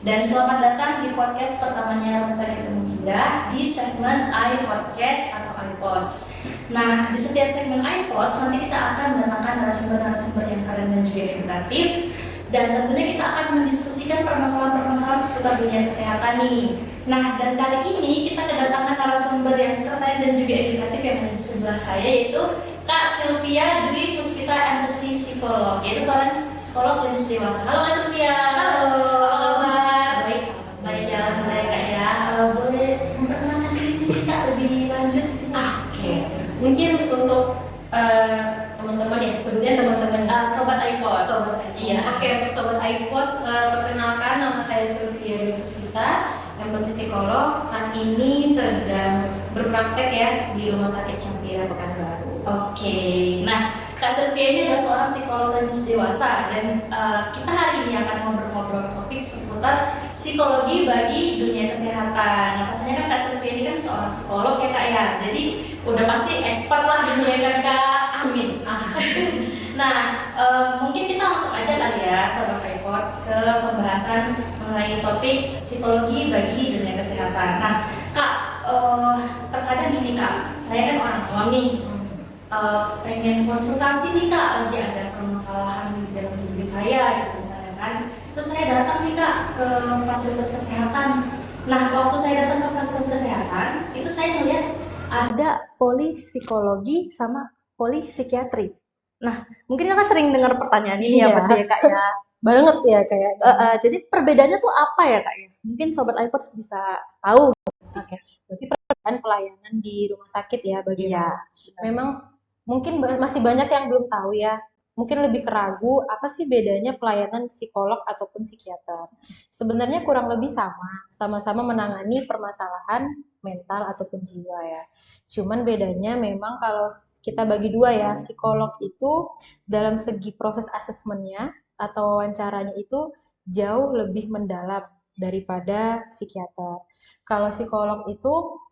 Dan selamat datang di podcast pertamanya Rumah Sakit Umum Indah di segmen iPodcast atau iPods. Nah, di setiap segmen iPods nanti kita akan mendatangkan narasumber-narasumber yang keren dan juga edukatif. Dan tentunya kita akan mendiskusikan permasalahan-permasalahan seputar dunia kesehatan nih. Nah, dan kali ini kita kedatangan narasumber yang keren dan juga edukatif yang ada di sebelah saya, yaitu Kak Sylvia Dwi Puspita MPC Psikolog, yaitu seorang psikolog klinis dewasa. Halo Kak Sylvia. Halo. Apa kabar? Baik, baik ya, baik Kak ya. Boleh memperkenalkan diri Kak lebih lanjut? Oke. Mungkin untuk teman-teman ya, kemudian teman-teman Sobat iPod. sobat iPod. Iya. Oke, untuk sobat iPod, perkenalkan nama saya Sylvia Dwi Puspita, MPC Psikolog. Saat ini sedang berpraktek ya di Rumah Sakit Syafira Pekanbaru. Oke, nah Kak Sylvia ini adalah seorang psikolog klinis dewasa dan kita hari ini akan ngobrol-ngobrol topik seputar psikologi bagi dunia kesehatan. Nah pastinya kan Kak Sylvia ini kan seorang psikolog ya Kak ya, jadi udah pasti expert lah dunia kan Kak. Amin. Nah mungkin kita langsung aja kali ya Sobat Reports ke pembahasan mengenai topik psikologi bagi dunia kesehatan. Nah Kak, terkadang gini Kak, saya kan orang awam nih. Pengen konsultasi nih Kak, lagi ada permasalahan di dalam diri saya gitu misalnya kan. Terus saya datang nih Kak ke fasilitas kesehatan. Nah waktu saya datang ke fasilitas kesehatan itu saya melihat ada polipsikologi sama polipsikiatri. Nah mungkin Kakak sering dengar pertanyaan ini ya Iya. pasti ya Kak ya. Banget ya kayak. Jadi perbedaannya tuh apa ya Kak ya? Mungkin Sobat iPods bisa tahu. Oke, berarti perbedaan pelayanan di rumah sakit ya bagaimana? Memang mungkin masih banyak yang belum tahu ya. Mungkin lebih keragu apa sih bedanya pelayanan psikolog ataupun psikiater. Sebenarnya kurang lebih sama, sama-sama menangani permasalahan mental ataupun jiwa ya. Cuman bedanya memang kalau kita bagi dua ya, psikolog itu dalam segi proses asesmennya atau wawancaranya itu jauh lebih mendalam daripada psikiater. Kalau psikolog itu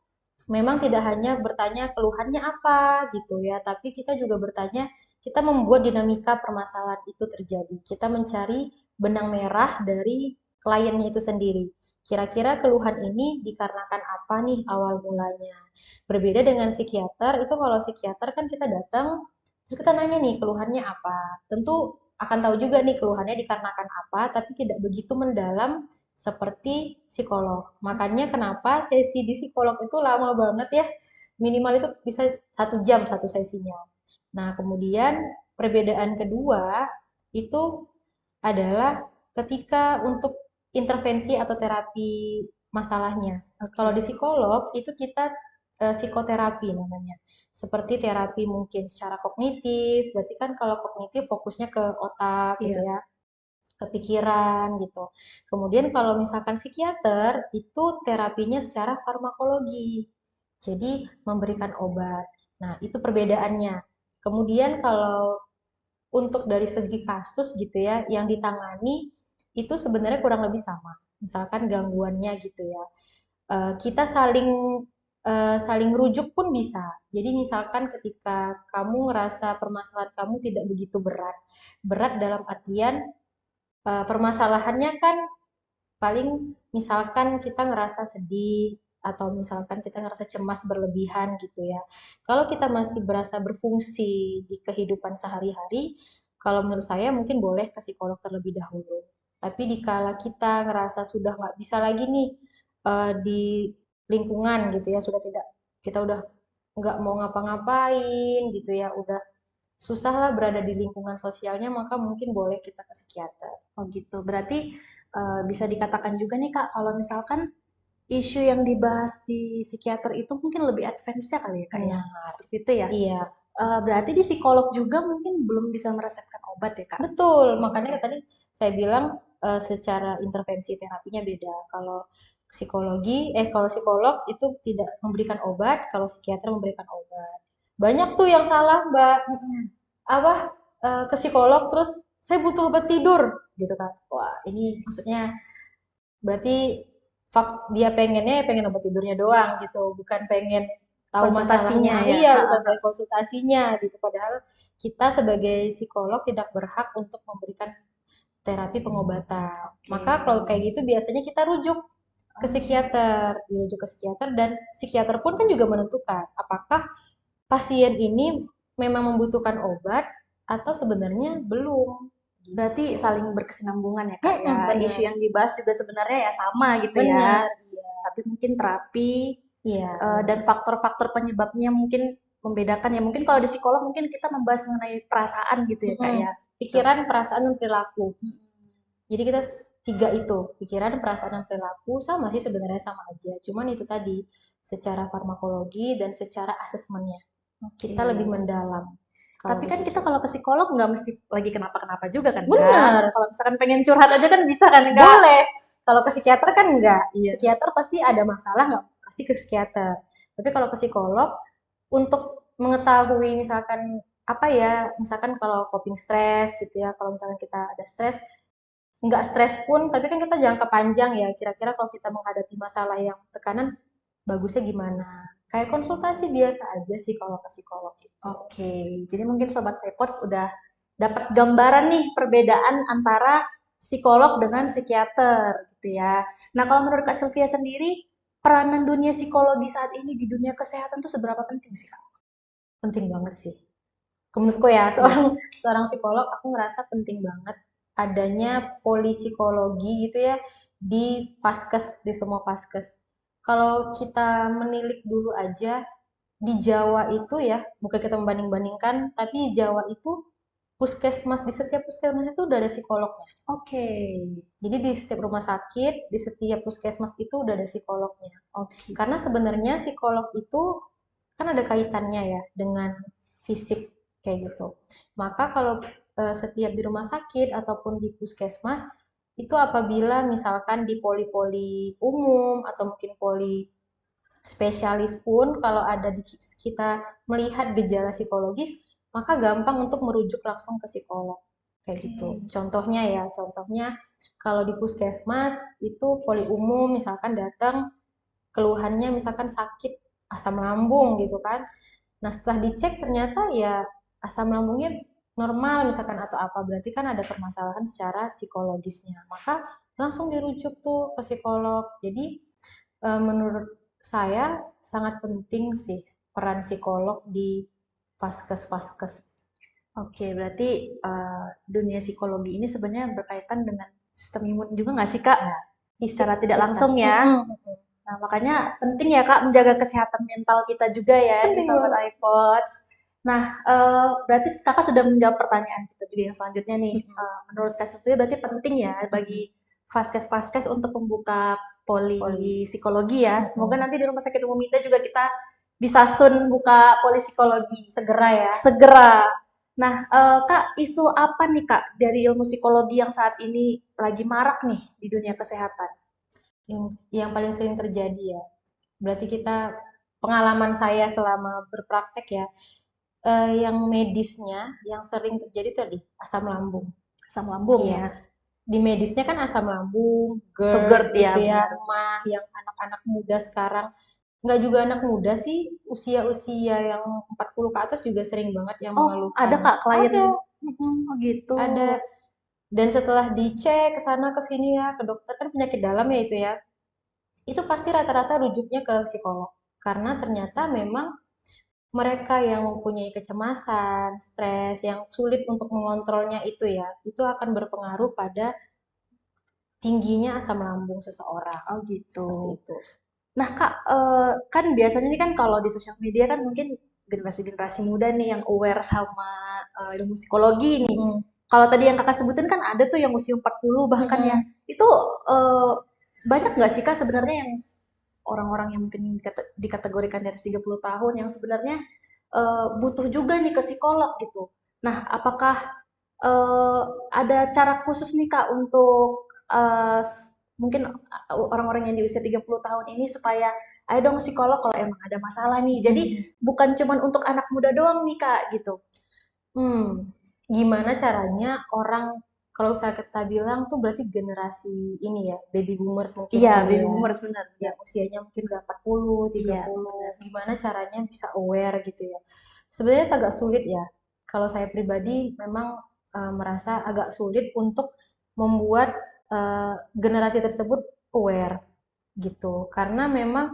memang tidak hanya bertanya keluhannya apa gitu ya, tapi kita juga bertanya, kita membuat dinamika permasalahan itu terjadi. Kita mencari benang merah dari kliennya itu sendiri. Kira-kira keluhan ini dikarenakan apa nih awal mulanya? Berbeda dengan psikiater, itu kalau psikiater kan kita datang, terus kita nanya nih keluhannya apa. Tentu akan tahu juga nih keluhannya dikarenakan apa, tapi tidak begitu mendalam seperti psikolog. Makanya kenapa sesi di psikolog itu lama banget ya, minimal itu bisa 1 jam satu sesinya. Nah, kemudian perbedaan kedua itu adalah ketika untuk intervensi atau terapi masalahnya. Kalau di psikolog itu kita psikoterapi namanya. Seperti terapi mungkin secara kognitif, berarti kan kalau kognitif fokusnya ke otak gitu ya, kepikiran gitu. Kemudian kalau misalkan psikiater itu terapinya secara farmakologi. Jadi memberikan obat. Nah, itu perbedaannya. Kemudian kalau untuk dari segi kasus gitu ya, yang ditangani itu sebenarnya kurang lebih sama. Misalkan gangguannya gitu ya. Kita saling rujuk pun bisa. Jadi misalkan ketika kamu ngerasa permasalahan kamu tidak begitu berat. Berat dalam artian permasalahannya kan paling misalkan kita ngerasa sedih atau misalkan kita ngerasa cemas berlebihan gitu ya. Kalau kita masih berasa berfungsi di kehidupan sehari-hari, kalau menurut saya mungkin boleh ke psikolog terlebih dahulu. Tapi dikala kita ngerasa sudah nggak bisa lagi nih di lingkungan gitu ya, sudah tidak, kita udah nggak mau ngapa-ngapain gitu ya, udah susah lah berada di lingkungan sosialnya, maka mungkin boleh kita ke psikiater. Oh gitu. Berarti bisa dikatakan juga nih Kak, kalau misalkan isu yang dibahas di psikiater itu mungkin lebih advance ya kali ya Kak ya. Benar. Seperti itu ya. Iya, Berarti di psikolog juga mungkin belum bisa meresepkan obat ya Kak. betul. Makanya tadi saya bilang secara intervensi terapinya beda. Kalau psikolog itu tidak memberikan obat, kalau psikiater memberikan obat. Banyak tuh yang salah, Mbak. Apa ke psikolog terus saya butuh obat tidur gitu kan. Wah, ini maksudnya berarti dia pengennya ya pengen obat tidurnya doang gitu, bukan pengen tahu Konsultasinya masalahnya. ya. Iya, bukan pengen konsultasinya gitu. Padahal kita sebagai psikolog tidak berhak untuk memberikan terapi pengobatan. Oke. Maka kalau kayak gitu biasanya kita rujuk ke psikiater, dirujuk ke psikiater, dan psikiater pun kan juga menentukan apakah pasien ini memang membutuhkan obat atau sebenarnya belum. Berarti saling berkesinambungan ya Kak ya. Benar. Isu yang dibahas juga sebenarnya ya sama gitu ya. Benar, iya. Tapi mungkin terapi Iya. dan faktor-faktor penyebabnya mungkin membedakan ya. Mungkin kalau di psikolog mungkin kita membahas mengenai perasaan gitu ya Kak ya. Pikiran, perasaan, dan perilaku. Jadi kita tiga itu, pikiran, perasaan, dan perilaku sama sih sebenarnya, sama aja. Cuman itu tadi secara farmakologi dan secara asesmennya kita lebih mendalam. Tapi kan kita kalau ke psikolog nggak mesti lagi kenapa-kenapa juga kan? Benar. Kalau misalkan pengen curhat aja kan bisa kan? Nggak? Boleh. Kalau ke psikiater kan enggak. Iya. Psikiater pasti ada masalah, nggak pasti ke psikiater. Tapi kalau ke psikolog, untuk mengetahui misalkan apa ya, misalkan kalau coping stres gitu ya, kalau misalkan kita ada stres, nggak stres pun, tapi kan kita jangka panjang ya, kira-kira kalau kita menghadapi masalah yang tekanan, bagusnya gimana? Kayak konsultasi biasa aja sih kalau ke psikolog itu. Oke, jadi mungkin Sobat Reports udah dapat gambaran nih perbedaan antara psikolog dengan psikiater gitu ya. Nah kalau menurut Kak Sylvia sendiri, peranan dunia psikologi saat ini di dunia kesehatan tuh seberapa penting sih Kak? Penting banget sih. Menurutku ya, seorang psikolog, aku ngerasa penting banget adanya polipsikologi gitu ya di Vaskes, di semua Vaskes. Kalau kita menilik dulu aja, di Jawa itu ya, bukan kita membanding-bandingkan, tapi di Jawa itu puskesmas, di setiap puskesmas itu udah ada psikolognya. Oke. Jadi di setiap rumah sakit, di setiap puskesmas itu udah ada psikolognya. Oke. Karena sebenarnya psikolog itu kan ada kaitannya ya dengan fisik kayak gitu. Maka kalau setiap di rumah sakit ataupun di puskesmas itu apabila misalkan di poli-poli umum atau mungkin poli spesialis pun kalau ada kita melihat gejala psikologis, maka gampang untuk merujuk langsung ke psikolog kayak gitu. Contohnya kalau di puskesmas itu poli umum misalkan datang keluhannya misalkan sakit asam lambung gitu kan. Nah, setelah dicek ternyata ya asam lambungnya normal misalkan atau apa, berarti kan ada permasalahan secara psikologisnya. Maka langsung dirujuk tuh ke psikolog. Jadi menurut saya sangat penting sih peran psikolog di vaskes-vaskes. Oke, berarti dunia psikologi ini sebenarnya berkaitan dengan sistem imun juga nggak sih Kak? Ya, Secara tidak langsung ya. Nah, makanya penting ya Kak menjaga kesehatan mental kita juga ya di Penting Sobat iPods. Nah, berarti Kakak sudah menjawab pertanyaan kita juga yang selanjutnya nih. Menurut Kak Sylvia berarti penting ya bagi vaskes-vaskes untuk membuka poli psikologi ya. Semoga nanti di Rumah Sakit Umum Indah juga kita bisa soon buka poli psikologi. Segera ya. Segera. Nah, Kak, isu apa nih Kak dari ilmu psikologi yang saat ini lagi marak nih di dunia kesehatan? Yang paling sering terjadi ya. Berarti kita, pengalaman saya selama berpraktek ya, yang medisnya yang sering terjadi itu tadi asam lambung. Asam lambung Iya. ya. Di medisnya kan asam lambung, GERD, GERD gitu ya, ya, mah yang anak-anak muda sekarang. Nggak juga anak muda sih, usia-usia yang 40 ke atas juga sering banget yang Oh, mengeluhkan. ada Kak klien? Ada. Oh gitu. Ada. Dan setelah dicek ke sana ke sini ya, ke dokter kan penyakit dalam ya itu ya. Itu pasti rata-rata rujuknya ke psikolog. Karena ternyata memang mereka yang mempunyai kecemasan, stres, yang sulit untuk mengontrolnya itu ya, itu akan berpengaruh pada tingginya asam lambung seseorang. Oh gitu. Seperti itu. Nah Kak, kan biasanya nih kan kalau di sosial media kan mungkin generasi-generasi muda nih yang aware sama ilmu psikologi nih. Kalau tadi yang Kakak sebutin kan ada tuh yang usia 40 bahkan ya. Itu banyak nggak sih Kak sebenarnya yang orang-orang yang mungkin dikategorikan di atas 30 tahun yang sebenarnya butuh juga nih ke psikolog gitu. Nah, apakah ada cara khusus nih Kak untuk mungkin orang-orang yang di usia 30 tahun ini supaya ayo dong psikolog kalau emang ada masalah nih. Jadi bukan cuma untuk anak muda doang nih Kak gitu. Gimana caranya orang, kalau saya kita bilang tuh berarti generasi ini ya, baby boomers mungkin. Iya, baby boomers benar. Ya, usianya mungkin udah 40, 30. Gimana caranya bisa aware gitu ya. Sebenarnya agak sulit ya. Kalau saya pribadi memang merasa agak sulit untuk membuat generasi tersebut aware gitu. Karena memang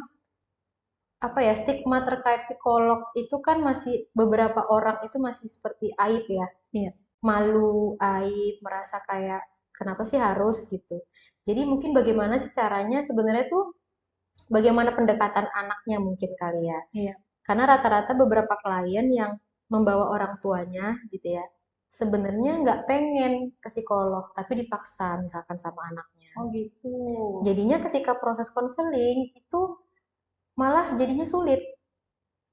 apa ya, stigma terkait psikolog itu kan masih beberapa orang itu masih seperti aib ya. Iya. Malu, aib, merasa kayak kenapa sih harus gitu. Jadi mungkin bagaimana sih caranya sebenarnya tuh bagaimana pendekatan anaknya mungkin kali ya. Iya. Karena rata-rata beberapa klien yang membawa orang tuanya gitu ya, sebenarnya nggak pengen ke psikolog, tapi dipaksa misalkan sama anaknya. Oh gitu. Jadinya ketika proses konseling itu malah jadinya sulit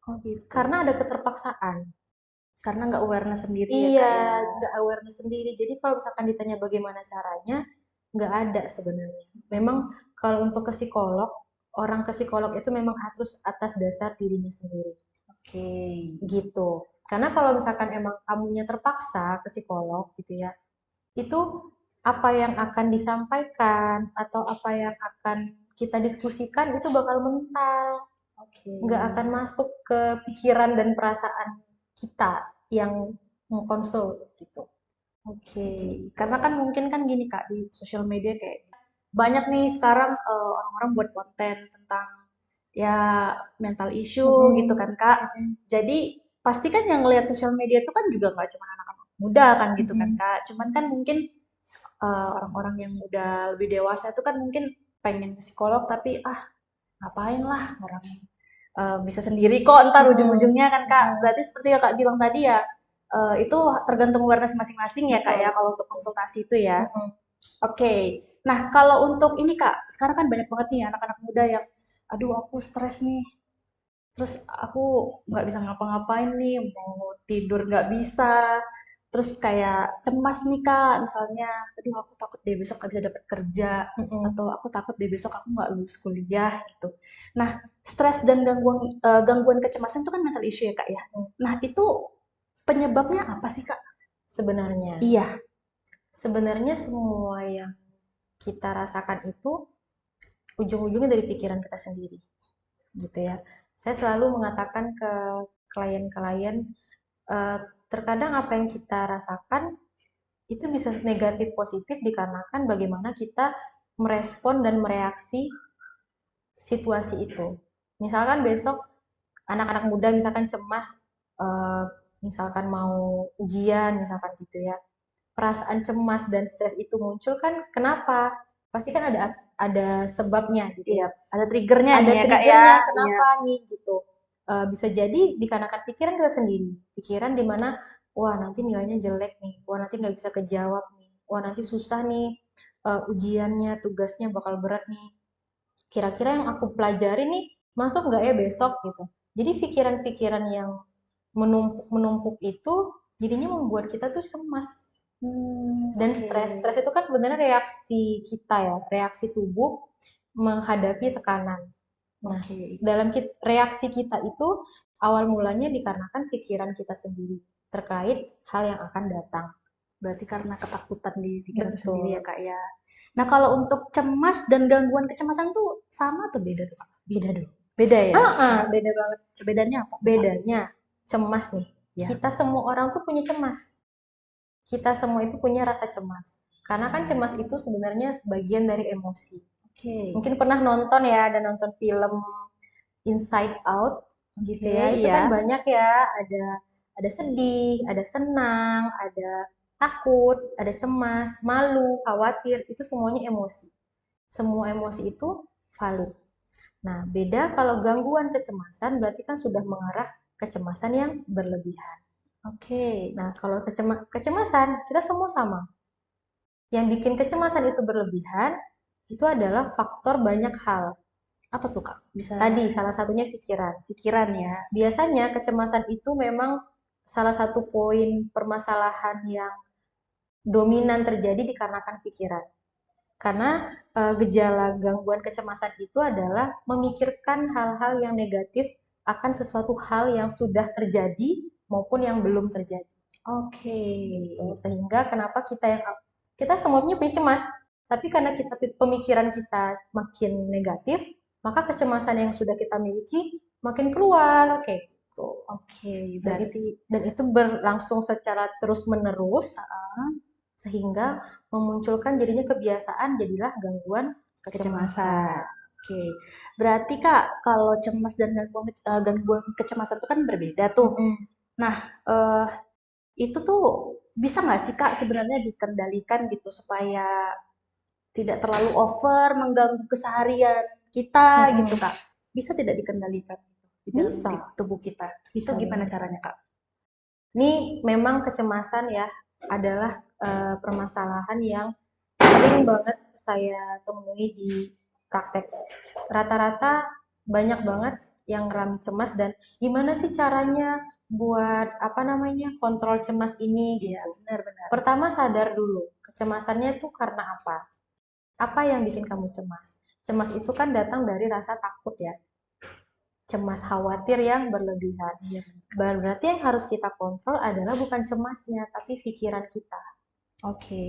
Oh gitu. karena ada keterpaksaan. Karena nggak awareness sendiri ya, Kak, Iya, ya. nggak awareness sendiri. Jadi kalau misalkan ditanya bagaimana caranya, nggak ada sebenarnya. Memang kalau untuk ke psikolog, orang ke psikolog itu memang harus atas dasar dirinya sendiri. Oke. Gitu. Karena kalau misalkan emang kamunya terpaksa ke psikolog gitu ya, itu apa yang akan disampaikan atau apa yang akan kita diskusikan itu bakal mental, Oke. nggak akan masuk ke pikiran dan perasaan kita yang mengkonsul gitu. Oke. Karena kan mungkin kan gini Kak, di sosial media kayak banyak nih sekarang orang-orang buat konten tentang ya mental issue gitu kan Kak. Jadi pasti kan yang ngelihat sosial media itu kan juga nggak cuma anak-anak muda kan gitu kan Kak. Cuman kan mungkin orang-orang yang udah lebih dewasa itu kan mungkin pengen ke psikolog tapi ngapain lah orang bisa sendiri kok ntar ujung-ujungnya kan Kak. Berarti seperti yang Kak bilang tadi ya, itu tergantung awareness masing-masing ya Kak ya kalau untuk konsultasi itu ya. Oke. Nah, kalau untuk ini Kak, sekarang kan banyak banget nih anak-anak muda yang aduh aku stres nih. Terus aku nggak bisa ngapa-ngapain nih, mau tidur nggak bisa. Terus kayak cemas nih Kak, misalnya, aduh aku takut deh besok nggak bisa dapat kerja, atau aku takut deh besok aku nggak lulus kuliah gitu. Nah, stres dan gangguan kecemasan itu kan mental issue ya Kak ya. Nah, itu penyebabnya apa sih Kak? Sebenarnya, Iya. sebenarnya semua yang kita rasakan itu ujung-ujungnya dari pikiran kita sendiri, gitu ya. Saya selalu mengatakan ke klien-klien, eh, terkadang apa yang kita rasakan itu bisa negatif positif dikarenakan bagaimana kita merespon dan mereaksi situasi itu. Misalkan besok anak-anak muda misalkan cemas, eh, misalkan mau ujian, misalkan gitu ya. Perasaan cemas dan stres itu muncul kan kenapa? Pasti kan ada sebabnya gitu Iya, ya. ada triggernya Ada nih ya Kak ya. triggernya Iya. kenapa nih gitu. Bisa jadi dikarenakan pikiran kita sendiri. Pikiran dimana, wah nanti nilainya jelek nih, wah nanti nggak bisa kejawab nih, wah nanti susah nih ujiannya, tugasnya bakal berat nih. Kira-kira yang aku pelajari nih masuk nggak ya besok gitu. Jadi pikiran-pikiran yang menumpuk-menumpuk itu jadinya membuat kita tuh cemas dan Oke. stres. Stres itu kan sebenarnya reaksi kita ya, reaksi tubuh menghadapi tekanan. Nah, Oke. dalam reaksi kita itu awal mulanya dikarenakan pikiran kita sendiri terkait hal yang akan datang. Berarti karena ketakutan di pikiran sendiri ya Betul. Kak ya. Nah, kalau untuk cemas dan gangguan kecemasan tuh sama atau beda tuh Kak? Beda dong. Beda ya? Beda banget. Perbedaannya apa tuh, Kak? Bedanya cemas nih. Ya. Kita semua orang tuh punya cemas. Kita semua itu punya rasa cemas. Karena kan cemas itu sebenarnya bagian dari emosi. Oke. Mungkin pernah nonton ya, ada nonton film Inside Out gitu ya. Itu iya. kan banyak ya, ada sedih, ada senang, ada takut, ada cemas, malu, khawatir, itu semuanya emosi. Semua emosi itu valid. Nah, beda kalau gangguan kecemasan berarti kan sudah mengarah kecemasan yang berlebihan. Oke. Nah, kalau kecemasan kita semua sama. Yang bikin kecemasan itu berlebihan itu adalah faktor banyak hal. Apa tuh Kak? Bisa Tadi salah satunya pikiran. pikiran ya. Biasanya kecemasan itu memang salah satu poin permasalahan yang dominan terjadi dikarenakan pikiran. Karena gejala gangguan kecemasan itu adalah memikirkan hal-hal yang negatif akan sesuatu hal yang sudah terjadi maupun yang belum terjadi. Oke. Gitu. Sehingga kenapa kita semuanya punya cemas, tapi karena pemikiran kita makin negatif, maka kecemasan yang sudah kita miliki makin keluar kayak gitu. Oke. Dan Berarti itu berlangsung secara terus-menerus sehingga memunculkan jadinya kebiasaan, jadilah gangguan Kecemasan. Oke. Berarti Kak, kalau cemas dan gangguan kecemasan itu kan berbeda tuh. Mm-mm. Nah, eh, itu tuh bisa nggak sih Kak sebenarnya dikendalikan gitu supaya tidak terlalu over mengganggu keseharian kita gitu Mm-mm. Kak? Bisa tidak dikendalikan gitu di dalam Bisa, tubuh kita? Itu bisa gimana banget. caranya Kak? Ini memang kecemasan ya adalah permasalahan yang sering banget saya temui di praktek. Rata-rata banyak banget yang ngalami cemas dan gimana sih caranya buat apa namanya kontrol cemas ini Iya, gitu. benar-benar. Pertama sadar dulu kecemasannya itu karena apa? Apa yang bikin kamu cemas? Cemas itu kan datang dari rasa takut ya, cemas khawatir yang berlebihan. Iya, Berarti yang harus kita kontrol adalah bukan cemasnya, tapi pikiran kita. oke.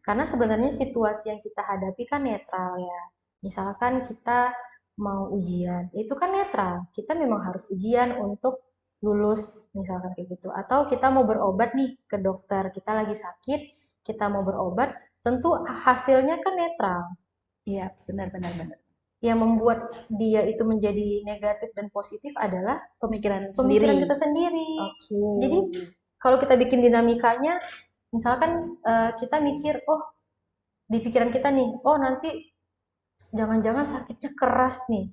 Karena sebenarnya situasi yang kita hadapi kan netral ya. Misalkan kita mau ujian, itu kan netral. Kita memang harus ujian untuk lulus, misalkan kayak gitu. Atau kita mau berobat nih ke dokter, kita lagi sakit, kita mau berobat, tentu hasilnya kan netral. Iya, benar-benar benar. Yang membuat dia itu menjadi negatif dan positif adalah Pemikiran pemikiran sendiri. kita sendiri. Oke. Jadi kalau kita bikin dinamikanya, misalkan kita mikir, oh di pikiran kita nih, oh nanti jangan-jangan sakitnya keras nih.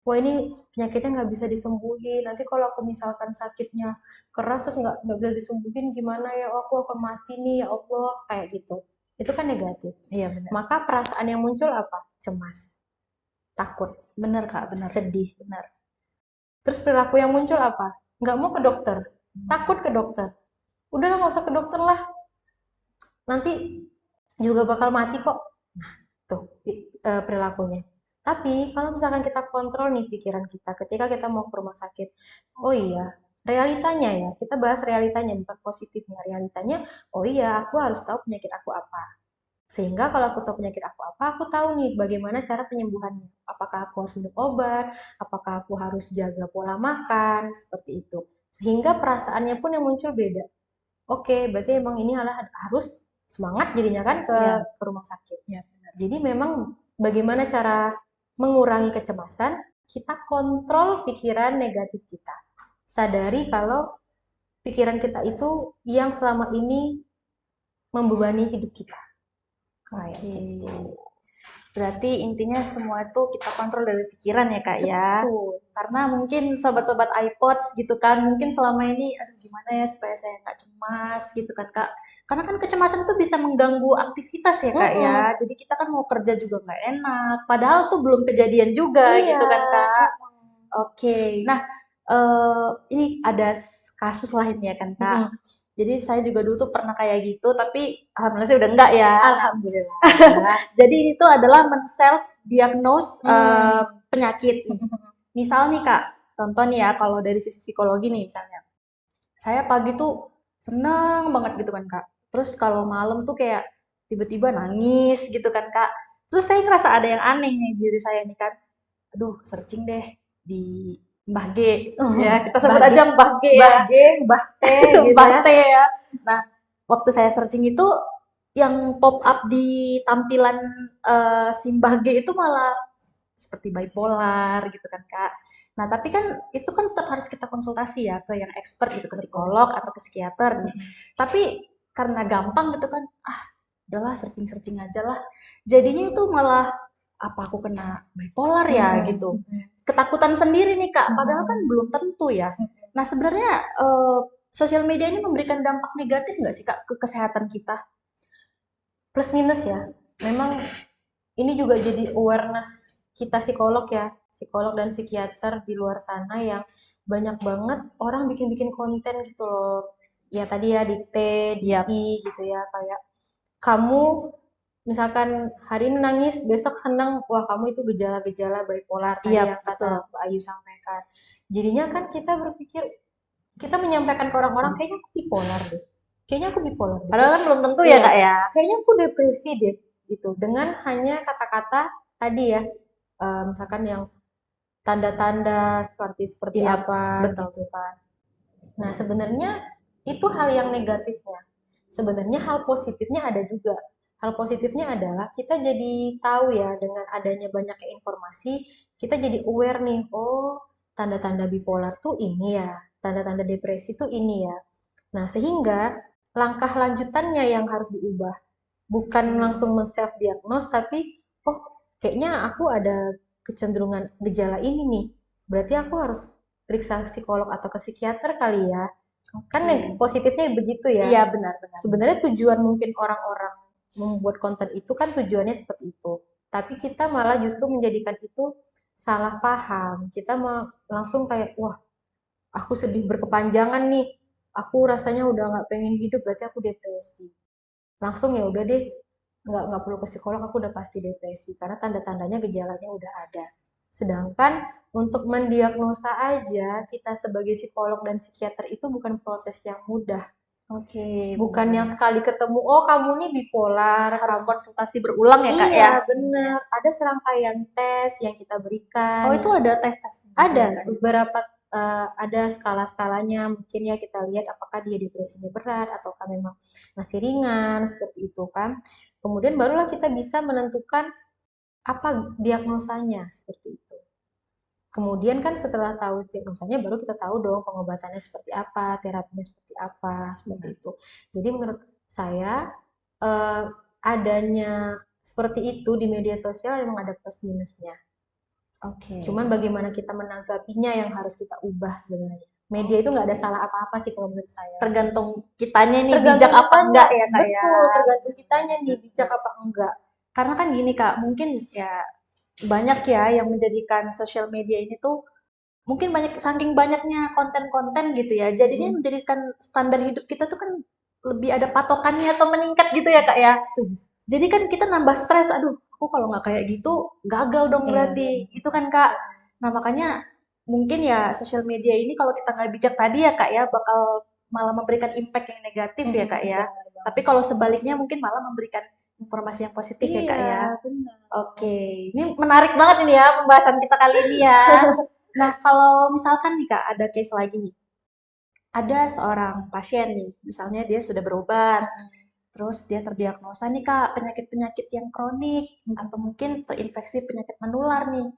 Wah ini penyakitnya nggak bisa disembuhin. Nanti kalau aku misalkan sakitnya keras terus nggak bisa disembuhin gimana ya? Oh, aku akan mati nih ya Allah kayak gitu. Itu kan negatif. Iya, benar. Maka perasaan yang muncul apa? Cemas, takut, Benar Kak, benar. sedih. Benar. Terus perilaku yang muncul apa? Nggak mau ke dokter, takut ke dokter. Udahlah nggak usah ke dokter lah, nanti juga bakal mati kok. Nah, tuh perilakunya. Tapi kalau misalkan kita kontrol nih pikiran kita ketika kita mau ke rumah sakit, oh iya, realitanya ya, kita bahas realitanya bukan positifnya. Realitanya, oh iya, aku harus tahu penyakit aku apa. Sehingga kalau aku tahu penyakit aku tahu nih bagaimana cara penyembuhannya. Apakah aku harus minum obat, apakah aku harus jaga pola makan, seperti itu. Sehingga perasaannya pun yang muncul beda. Oke, berarti emang ini adalah harus semangat jadinya kan Iya. ke rumah sakit. Iya, benar. Jadi memang bagaimana cara mengurangi kecemasan, kita kontrol pikiran negatif kita. Sadari kalau pikiran kita itu yang selama ini membebani hidup kita. Kayak Oke. gitu. Berarti intinya semua itu kita kontrol dari pikiran ya Kak ya. Betul. Karena mungkin sobat-sobat iPods gitu kan, mungkin selama ini aduh gimana ya supaya saya nggak cemas gitu kan Kak. Karena kan kecemasan itu bisa mengganggu aktivitas ya Kak ya. Mm-mm. Jadi kita kan mau kerja juga nggak enak. Padahal tuh belum kejadian juga Iya. gitu kan Kak. Oke. Nah, ini ada kasus lain ya kan Kak. Mm-mm. Jadi saya juga dulu tuh pernah kayak gitu, tapi alhamdulillah saya udah enggak ya. Alhamdulillah. Jadi itu adalah men-self diagnose penyakit. Misal nih Kak, contoh nih ya kalau dari sisi psikologi nih misalnya. Saya pagi tuh seneng banget gitu kan Kak. Terus kalau malam tuh kayak tiba-tiba nangis gitu kan Kak. Terus saya ngerasa ada yang aneh nih di diri saya nih kan. Aduh, searching deh di Mbah G ya, kita sebut Mbah G. aja Mbah G ya. Mbah G, Mbah T gitu Mbah ya. T ya. Nah, waktu saya searching itu yang pop up di tampilan si Mbah G itu malah seperti bipolar gitu kan Kak. Nah, tapi kan itu kan tetap harus kita konsultasi ya ke yang expert gitu, ke psikolog atau ke psikiater nih. Tapi karena gampang gitu kan, ah udahlah searching-searching aja lah. Jadinya itu malah apa aku kena bipolar ya gitu. Ketakutan sendiri nih Kak, padahal kan belum tentu ya. Nah, sebenarnya sosial media ini memberikan dampak negatif nggak sih Kak ke kesehatan kita? Plus minus ya. Memang ini juga jadi awareness kita psikolog ya, psikolog dan psikiater di luar sana yang banyak banget orang bikin-bikin konten gitu loh. Ya tadi ya di T, di Yap. I gitu ya, kayak kamu misalkan hari ini nangis, besok senang, wah kamu itu gejala-gejala bipolar tadi Yap, yang betul. kata Mbak Ayu sampaikan. Jadinya kan kita berpikir, kita menyampaikan ke orang-orang, kayaknya aku bipolar deh. Kayaknya aku bipolar deh. Padahal kan belum tentu ya Iya. Kak ya. Kayaknya aku depresi deh gitu. Dengan hanya kata-kata tadi ya, misalkan yang tanda-tanda seperti Iya, apa betul. gitu kan. Nah, sebenarnya itu hal yang negatifnya. Sebenarnya hal positifnya ada juga. Hal positifnya adalah kita jadi tahu ya dengan adanya banyaknya informasi, kita jadi aware nih, oh tanda-tanda bipolar tuh ini ya, tanda-tanda depresi tuh ini ya. Nah, sehingga langkah lanjutannya yang harus diubah. Bukan langsung men-self diagnose, tapi oh kayaknya aku ada kecenderungan gejala ini nih. Berarti aku harus periksa psikolog atau ke psikiater kali ya. Kan yang positifnya begitu ya. Iya, benar-benar. Sebenarnya tujuan mungkin orang-orang membuat konten itu kan tujuannya seperti itu. Tapi kita malah justru menjadikan itu salah paham. Kita langsung kayak, wah aku sedih berkepanjangan nih. Aku rasanya udah nggak pengen hidup, berarti aku depresi. Langsung ya udah deh, nggak perlu ke psikolog, aku udah pasti depresi. Karena tanda-tandanya gejalanya udah ada. Sedangkan untuk mendiagnosa aja, kita sebagai psikolog dan psikiater itu bukan proses yang mudah. Oke, Bukan yang sekali ketemu, oh kamu nih bipolar, harus kamu. konsultasi berulang ya Kak ya. Iya, bener. Ada serangkaian tes yang kita berikan. Oh, itu ada tes-tesnya gitu Ada ya, Kak? beberapa ada skala-skalanya. Mungkin ya kita lihat apakah dia depresinya berat ataukah memang masih ringan seperti itu kan. Kemudian barulah kita bisa menentukan apa diagnosanya seperti itu. Kemudian kan setelah tahu diagnosanya baru kita tahu dong pengobatannya seperti apa, terapinya seperti apa, seperti itu. Jadi menurut saya adanya seperti itu di media sosial memang ada plus minusnya. Oke. Cuman bagaimana kita menanggapinya yang harus kita ubah sebenarnya. Media itu nggak ada salah apa-apa sih kalau menurut saya. Tergantung kitanya nih Tergantung bijak apa kitanya. enggak ya Kak ya. Betul, tergantung kitanya nih bijak apa enggak. Karena kan gini Kak, mungkin ya banyak ya yang menjadikan sosial media ini tuh mungkin banyak saking banyaknya konten-konten gitu ya. Jadinya menjadikan standar hidup kita tuh kan lebih ada patokannya atau meningkat gitu ya Kak ya. Jadi kan kita nambah stres, aduh aku kalau nggak kayak gitu gagal dong berarti. Gitu kan Kak. Nah makanya mungkin ya sosial media ini kalau kita nggak bijak tadi ya Kak ya bakal malah memberikan impact yang negatif ya Kak ya. Tapi kalau sebaliknya mungkin malah memberikan informasi yang positif ya Kak ya. Benar. Oke, ini menarik banget ini ya pembahasan kita kali ini ya. Nah, kalau misalkan nih Kak, ada case lagi nih. Ada seorang pasien nih, misalnya dia sudah berobat, terus dia terdiagnosa nih Kak, penyakit-penyakit yang kronik, atau mungkin terinfeksi penyakit menular nih.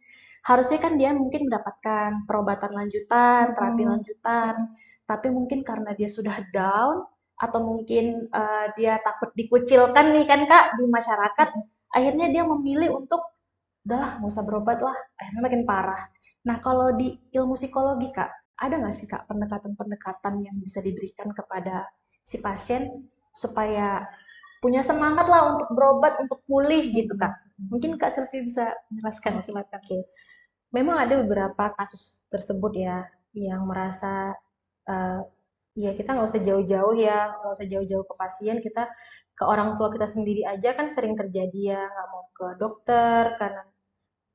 Harusnya kan dia mungkin mendapatkan perobatan lanjutan, terapi lanjutan, tapi mungkin karena dia sudah down, atau mungkin dia takut dikucilkan nih kan Kak di masyarakat, akhirnya dia memilih untuk udahlah nggak usah berobat lah, akhirnya makin parah. Nah kalau di ilmu psikologi Kak, ada nggak sih Kak pendekatan-pendekatan yang bisa diberikan kepada si pasien supaya punya semangat lah untuk berobat, untuk pulih gitu Kak? Mungkin Kak Sylvie bisa menjelaskan, silakan. Oke. Memang ada beberapa kasus tersebut ya yang merasa eh, ya kita nggak usah jauh-jauh ya, nggak usah jauh-jauh ke pasien, kita ke orang tua kita sendiri aja kan sering terjadi ya nggak mau ke dokter karena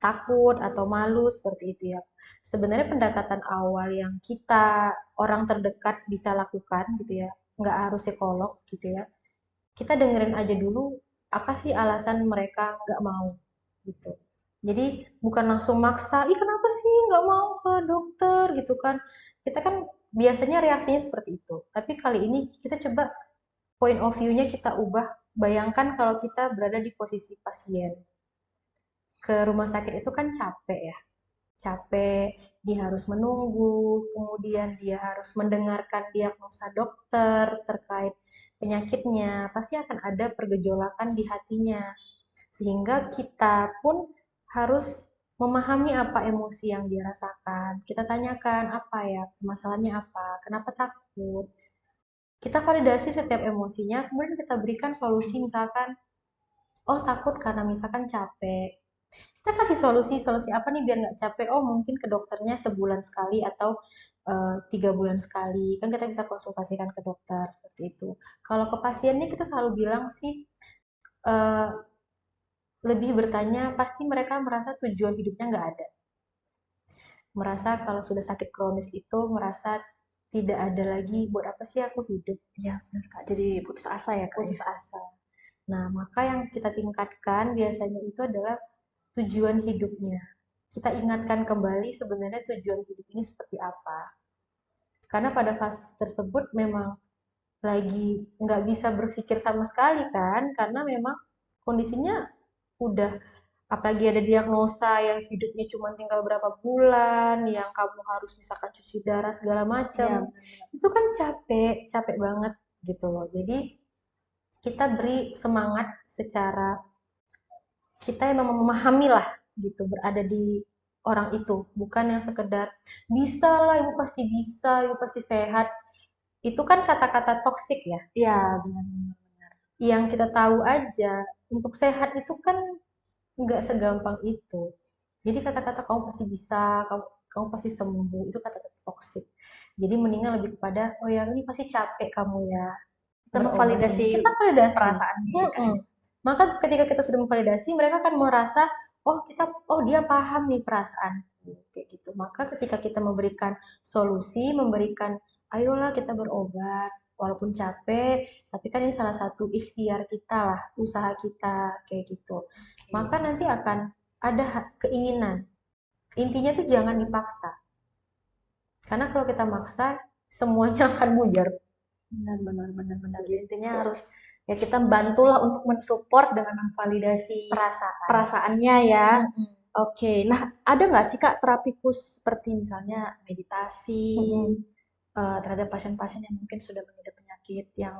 takut atau malu seperti itu ya. Sebenarnya pendekatan awal yang kita orang terdekat bisa lakukan gitu ya, nggak harus psikolog gitu ya. Kita dengerin aja dulu apa sih alasan mereka nggak mau gitu. Jadi bukan langsung maksa, ih kenapa sih nggak mau ke dokter gitu kan. Kita kan biasanya reaksinya seperti itu. Tapi kali ini kita coba point of view-nya kita ubah. Bayangkan kalau kita berada di posisi pasien. Ke rumah sakit itu kan capek ya. Capek, dia harus menunggu, kemudian dia harus mendengarkan diagnosa dokter terkait penyakitnya. Pasti akan ada pergejolakan di hatinya. Sehingga kita pun harus memahami apa emosi yang dia rasakan. Kita tanyakan apa ya, masalahnya apa, kenapa takut. Kita validasi setiap emosinya, kemudian kita berikan solusi misalkan, oh takut karena misalkan capek. Kita kasih solusi apa nih biar nggak capek? Oh mungkin ke dokternya sebulan sekali atau 3 bulan sekali. Kan kita bisa konsultasikan ke dokter seperti itu. Kalau ke pasiennya kita selalu bilang sih eh, lebih bertanya, pasti mereka merasa tujuan hidupnya nggak ada. Merasa kalau sudah sakit kronis itu merasa tidak ada lagi buat apa sih aku hidup. Iya benar Kak, jadi putus asa ya Kak Putus ya. asa. Nah, maka yang kita tingkatkan biasanya itu adalah tujuan hidupnya. Kita ingatkan kembali sebenarnya tujuan hidup ini seperti apa. Karena pada fase tersebut memang lagi nggak bisa berpikir sama sekali kan, karena memang kondisinya udah, apalagi ada diagnosa yang hidupnya cuma tinggal berapa bulan, yang kamu harus misalkan cuci darah segala Iya, macam, benar-benar. itu kan capek, capek banget gitu loh. Jadi kita beri semangat secara kita emang memahami lah gitu, berada di orang itu, bukan yang sekedar bisa lah, ibu pasti bisa, ibu pasti sehat. Itu kan kata-kata toksik ya, Iya, benar-benar. yang kita tahu aja untuk sehat itu kan nggak segampang itu. Jadi kata-kata kamu pasti bisa, kamu pasti sembuh, itu kata-kata toksik. Jadi mendingan lebih kepada, oh ya ini pasti capek kamu ya, Kita berobat memvalidasi ini. Kita validasi. perasaannya ya, Kak, ya. Maka ketika kita sudah memvalidasi, mereka akan merasa, oh dia paham nih perasaanku, kayak gitu. Maka ketika kita memberikan solusi, memberikan, ayolah kita berobat, walaupun capek, tapi kan ini salah satu ikhtiar kita lah, usaha kita, kayak gitu. Maka Oke. nanti akan ada keinginan. Intinya tuh jangan dipaksa. Karena kalau kita maksa, semuanya akan buyar. Benar. Intinya Gitu. harus ya kita bantulah untuk mensupport dengan memvalidasi Perasaan. perasaannya ya. Mm-mm. Oke, nah ada nggak sih Kak terapi khusus seperti misalnya meditasi Mm-mm. terhadap pasien-pasien yang mungkin sudah mengidap penyakit yang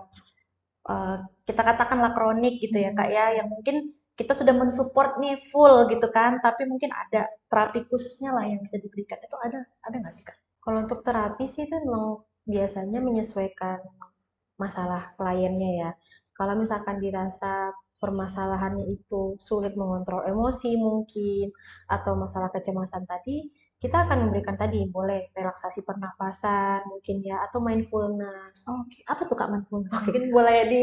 eh, kita katakanlah kronik gitu ya Kak ya, yang mungkin kita sudah mensupport nih full gitu kan, tapi mungkin ada terapi khususnya lah yang bisa diberikan. Itu ada nggak sih Kak? Kalau untuk terapi sih itu memang biasanya menyesuaikan masalah kliennya ya. Kalau misalkan dirasa permasalahannya itu sulit mengontrol emosi mungkin, atau masalah kecemasan tadi, kita akan memberikan tadi boleh relaksasi pernapasan mungkin ya, atau mindfulness. Oke, apa tuh Kak mindfulness? Oke. Mungkin boleh di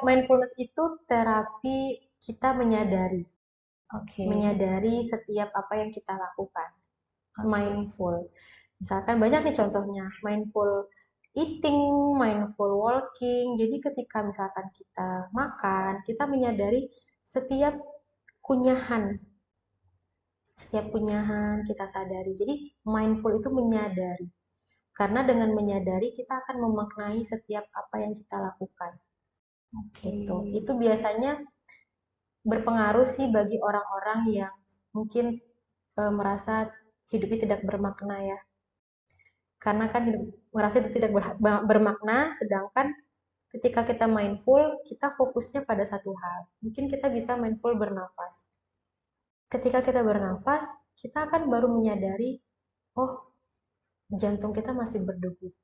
Mindfulness itu terapi kita menyadari, Oke. menyadari setiap apa yang kita lakukan. Oke. Mindful. Misalkan banyak nih contohnya, mindful eating, mindful walking. Jadi ketika misalkan kita makan, kita menyadari setiap kunyahan, setiap kunyahan kita sadari. Jadi mindful itu menyadari. Karena dengan menyadari kita akan memaknai setiap apa yang kita lakukan. Oke. Itu biasanya berpengaruh sih bagi orang-orang yang mungkin merasa hidupnya tidak bermakna ya. Karena kan merasa itu tidak bermakna, sedangkan ketika kita mindful, kita fokusnya pada satu hal. Mungkin kita bisa mindful bernafas. Ketika kita bernafas, kita akan baru menyadari, oh jantung kita masih berdegup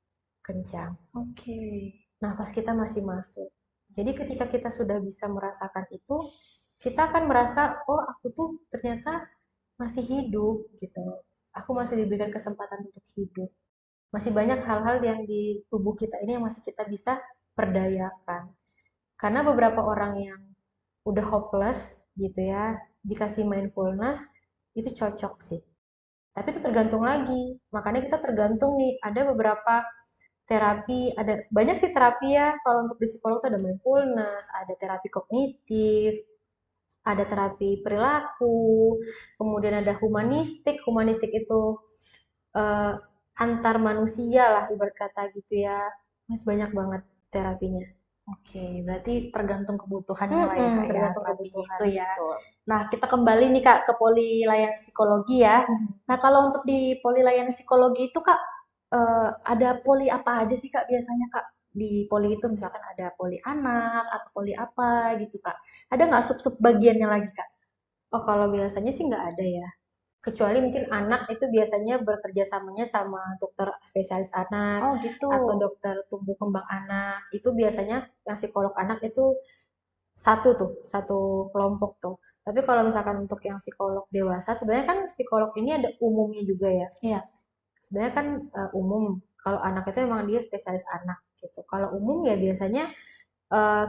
kencang. Oke. Nafas kita masih masuk. Jadi ketika kita sudah bisa merasakan itu, kita akan merasa, oh aku tuh ternyata masih hidup gitu. Aku masih diberikan kesempatan untuk hidup. Masih banyak hal-hal yang di tubuh kita ini yang masih kita bisa perdayakan. Karena beberapa orang yang udah hopeless gitu ya, dikasih mindfulness, itu cocok sih. Tapi itu tergantung lagi. Makanya kita tergantung nih, ada beberapa terapi, ada banyak sih terapi ya. Kalau untuk di psikolog tuh ada mindfulness, ada terapi kognitif, ada terapi perilaku, kemudian ada humanistik. Humanistik itu eh, antar manusia lah ibarat kata gitu ya. Mas banyak banget terapinya. Oke, berarti tergantung kebutuhannya lah ya Kak ya, Tergantung terapinya kebutuhan itu ya. betul. Nah, kita kembali nih Kak ke poli layanan psikologi ya. Nah, kalau untuk di poli layanan psikologi itu Kak, ada poli apa aja sih Kak biasanya Kak? Di poli itu misalkan ada poli anak atau poli apa gitu Kak. Ada nggak sub-sub bagiannya lagi Kak? Oh kalau biasanya sih nggak ada ya. Kecuali mungkin anak itu biasanya bekerja samanya sama dokter spesialis anak Oh gitu. atau dokter tumbuh kembang anak. Itu biasanya yang psikolog anak itu satu kelompok tuh. Tapi kalau misalkan untuk yang psikolog dewasa, sebenarnya kan psikolog ini ada umumnya juga ya. Iya. Sebenarnya kan umum. Kalau anak itu emang dia spesialis anak gitu. Kalau umum ya biasanya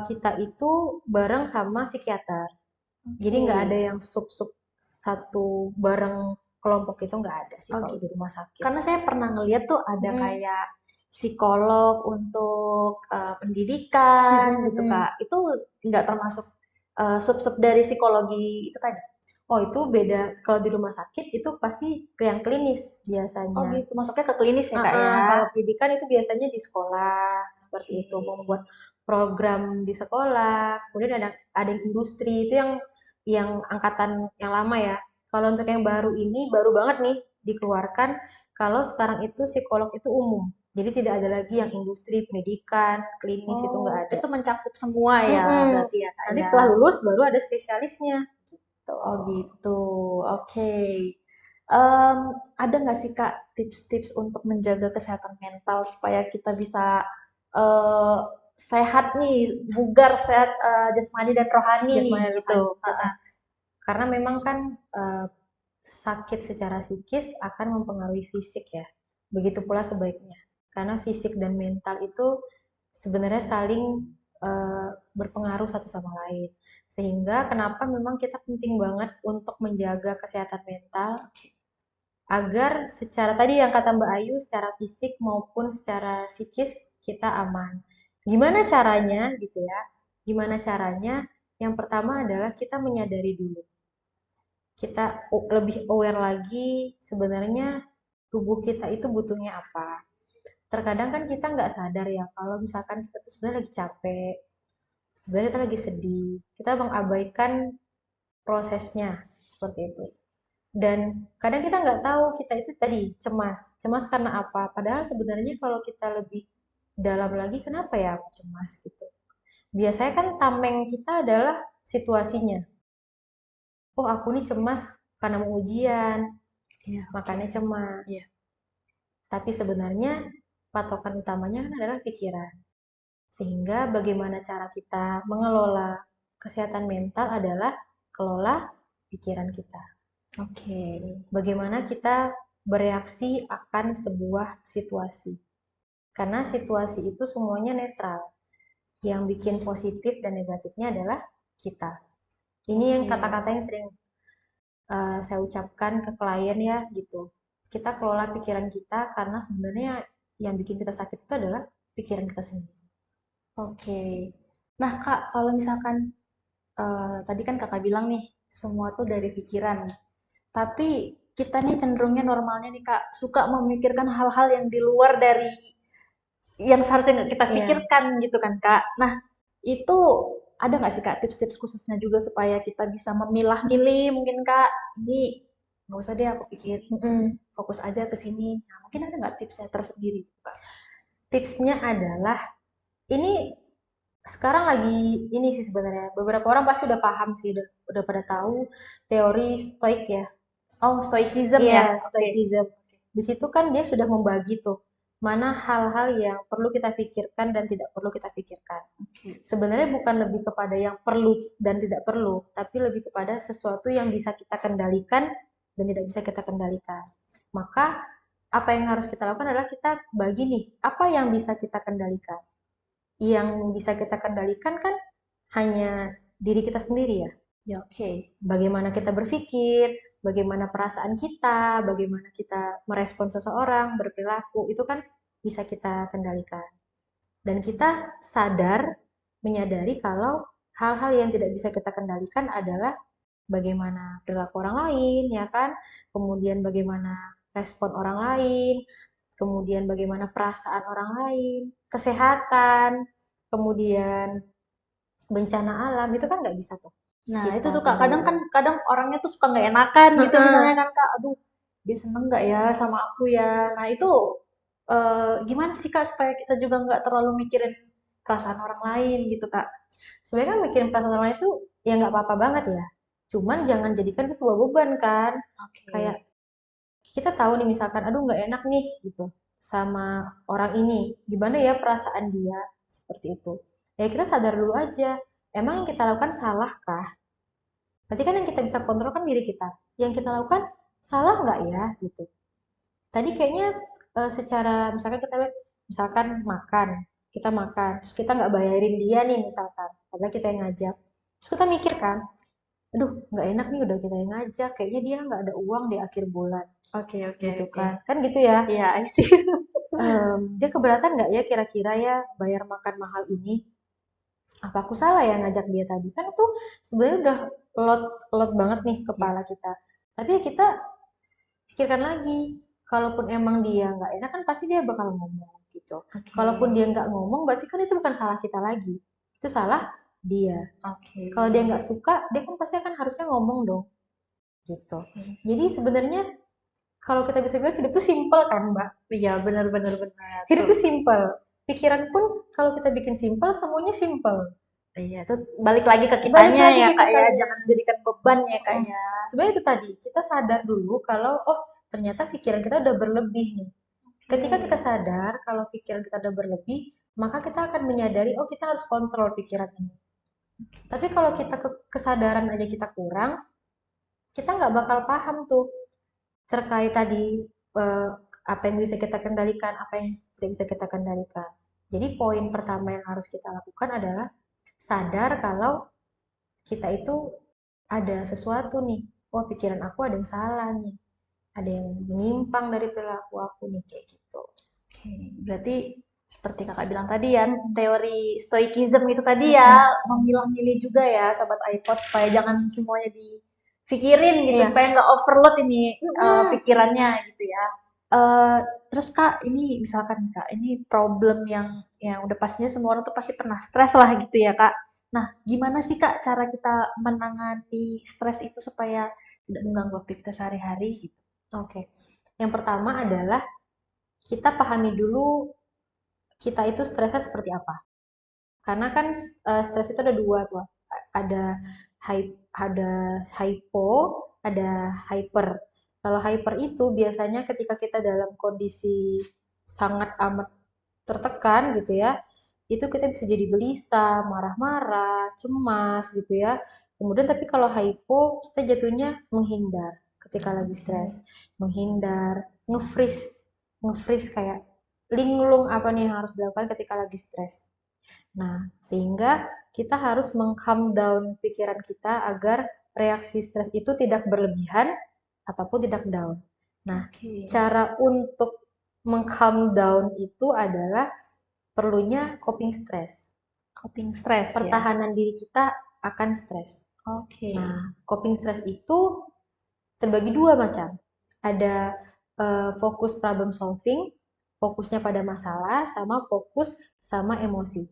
kita itu bareng sama psikiater. Jadi nggak ada yang sub-sub satu bareng kelompok itu nggak ada sih Oh kalau di gitu. rumah sakit. Karena saya pernah ngeliat tuh ada Mm-mm. kayak psikolog untuk pendidikan gitu Mm-mm. Kak. Itu nggak termasuk sub-sub dari psikologi itu tadi. Oh, itu beda. Kalau di rumah sakit itu pasti ke yang klinis Oh biasanya. gitu, masuknya ke klinis ya Kak ya? Kalau pendidikan itu biasanya di sekolah seperti itu, Oke. membuat program di sekolah. Kemudian ada yang industri itu yang angkatan yang lama ya. Kalau untuk yang baru ini baru banget nih dikeluarkan. Kalau sekarang itu psikolog itu umum. Jadi tidak ada lagi yang industri, pendidikan, klinis itu nggak Oh, ada. itu mencakup semua ya Mm-mm. berarti ya Kak Nanti ya? setelah lulus baru ada spesialisnya. Gitu. Oh gitu, oke. Em, ada nggak sih Kak tips-tips untuk menjaga kesehatan mental supaya kita bisa eh, sehat nih, bugar, sehat jasmani dan rohani Jasmani dan gitu. rohani. Karena memang kan sakit secara psikis akan mempengaruhi fisik ya. Begitu pula sebaliknya. Karena fisik dan mental itu sebenarnya saling berpengaruh satu sama lain. Sehingga kenapa memang kita penting banget untuk menjaga kesehatan mental agar secara tadi yang kata Mbak Ayu secara fisik maupun secara psikis kita aman. Gimana caranya gitu ya? Gimana caranya? Yang pertama adalah kita menyadari dulu kita lebih aware lagi sebenarnya tubuh kita itu butuhnya apa. Terkadang kan kita nggak sadar ya kalau misalkan kita tuh sebenarnya lagi capek, sebenarnya kita lagi sedih, kita mengabaikan prosesnya seperti itu. Dan kadang kita nggak tahu kita itu tadi cemas, cemas karena apa? Padahal sebenarnya kalau kita lebih dalam lagi, kenapa ya aku cemas gitu? Biasanya kan tameng kita adalah situasinya. Oh, aku nih cemas karena mau ujian, Iya, makanya cemas. Iya. Tapi sebenarnya patokan utamanya kan adalah pikiran. Sehingga bagaimana cara kita mengelola kesehatan mental adalah kelola pikiran kita. Oke. Bagaimana kita bereaksi akan sebuah situasi. Karena situasi itu semuanya netral. Yang bikin positif dan negatifnya adalah kita. Ini yang kata-kata yang sering saya ucapkan ke klien ya gitu. Kita kelola pikiran kita karena sebenarnya yang bikin kita sakit itu adalah pikiran kita sendiri. Oke. Nah, Kak, kalau misalkan tadi kan Kakak bilang nih, semua tuh dari pikiran. Tapi kita nih cenderungnya normalnya nih Kak, suka memikirkan hal-hal yang di luar dari yang seharusnya nggak kita Iya. pikirkan gitu kan Kak. Nah, itu ada nggak sih Kak tips-tips khususnya juga supaya kita bisa memilah-milih mungkin Kak, ini nggak usah deh aku pikirin, fokus aja ke sini. Nah, mungkin ada nggak tipsnya tersendiri Kak? Tipsnya adalah ini sekarang lagi ini sih sebenarnya beberapa orang pasti udah paham sih udah pada tahu teori stoik ya. Oh, stoicism Iya, ya? Oke. stoicism. Di situ kan dia sudah membagi tuh mana hal-hal yang perlu kita pikirkan dan tidak perlu kita pikirkan. Sebenarnya bukan lebih kepada yang perlu dan tidak perlu, tapi lebih kepada sesuatu yang bisa kita kendalikan dan tidak bisa kita kendalikan. Maka apa yang harus kita lakukan adalah kita bagi nih, apa yang bisa kita kendalikan. Yang bisa kita kendalikan kan hanya diri kita sendiri ya. Ya, oke. Bagaimana kita berpikir, bagaimana perasaan kita, bagaimana kita merespon seseorang, berperilaku, itu kan bisa kita kendalikan. Dan kita sadar, menyadari kalau hal-hal yang tidak bisa kita kendalikan adalah bagaimana perilaku orang lain, ya kan? Kemudian bagaimana respon orang lain, kemudian bagaimana perasaan orang lain, kesehatan, kemudian bencana alam, itu kan nggak bisa tuh Nah, itu kita tuh Kak, kadang kan kendalikan. kadang orangnya tuh suka nggak enakan gitu misalnya Heeh. kan Kak, aduh dia seneng nggak ya sama aku ya. Nah, itu gimana sih Kak supaya kita juga nggak terlalu mikirin perasaan orang lain gitu Kak? Sebenarnya kan mikirin perasaan orang lain itu ya nggak apa-apa banget ya. Cuman jangan jadikan itu sebuah beban kan. Kayak Oke. kita tahu nih misalkan, aduh nggak enak nih gitu sama orang ini. Gimana ya perasaan dia seperti itu. Ya kita sadar dulu aja. Emang yang kita lakukan salah kah? Berarti kan yang kita bisa kontrol kan diri kita. Yang kita lakukan salah nggak ya gitu. Tadi kayaknya secara misalkan kita misalkan makan, kita makan, terus kita nggak bayarin dia nih misalkan, padahal kita yang ngajak. Terus kita mikir kan, aduh nggak enak nih udah kita yang ngajak, kayaknya dia nggak ada uang di akhir bulan, Oke, oke, gitu oke. kan? Kan gitu ya. Iya, I see. Dia keberatan nggak ya kira-kira ya bayar makan mahal ini? apa aku salah ya ngajak dia tadi? Kan itu sebenarnya udah lot banget nih kepala kita. Tapi ya kita pikirkan lagi, kalaupun emang dia nggak enak kan pasti dia bakal ngomong gitu. Oke. Kalaupun dia nggak ngomong berarti kan itu bukan salah kita lagi, itu salah dia. Oke. Kalau dia nggak suka, dia kan pasti akan harusnya ngomong dong, gitu. Jadi sebenarnya kalau kita bisa bilang hidup tuh simple kan, Mbak? Iya, benar-benar benar. Hidup tuh simple. Pikiran pun kalau kita bikin simple, semuanya simple. Iya, itu balik lagi ke Balik kitanya lagi ya ke Kak ya, kitanya. jangan jadikan beban ya Kak Mm. ya. Sebenarnya itu tadi, kita sadar dulu kalau oh ternyata pikiran kita udah berlebih nih. Ketika kita sadar kalau pikiran kita udah berlebih, maka kita akan menyadari oh kita harus kontrol pikiran ini. Tapi kalau kita kesadaran aja kita kurang, kita nggak bakal paham tuh terkait tadi apa yang bisa kita kendalikan, apa yang tidak bisa kita kendalikan. Jadi poin pertama yang harus kita lakukan adalah sadar kalau kita itu ada sesuatu nih. Wah, pikiran aku ada yang salah nih. Ada yang menyimpang dari perilaku aku nih kayak gitu. Oke, berarti seperti kakak bilang tadi ya, teori stoikism itu tadi ya, memilah-milih juga ya Sobat iPod, supaya jangan semuanya dipikirin gitu, Iya. supaya nggak overload ini pikirannya gitu ya. Terus Kak, ini misalkan Kak, ini problem yang udah pastinya semua orang tuh pasti pernah stres lah gitu ya Kak. Nah, gimana sih Kak cara kita menangani stres itu supaya tidak mengganggu aktivitas sehari-hari gitu? Oke. Yang pertama adalah kita pahami dulu kita itu stresnya seperti apa. Karena kan stres itu ada dua tuh. Ada hypo, ada hyper. Kalau hyper itu biasanya ketika kita dalam kondisi sangat amat tertekan gitu ya, itu kita bisa jadi gelisah, marah-marah, cemas gitu ya. Kemudian tapi kalau hypo kita jatuhnya menghindar ketika lagi stres, menghindar, nge-freeze kayak linglung apa nih yang harus dilakukan ketika lagi stres. Nah, sehingga kita harus meng-calm down pikiran kita agar reaksi stres itu tidak berlebihan ataupun tidak down. Nah, cara untuk meng-calm down itu adalah perlunya coping stress. Coping stress ya. Pertahanan diri kita akan stres. Oke. Nah, coping stress itu terbagi dua macam. Ada fokus problem solving, fokusnya pada masalah, sama fokus sama emosi.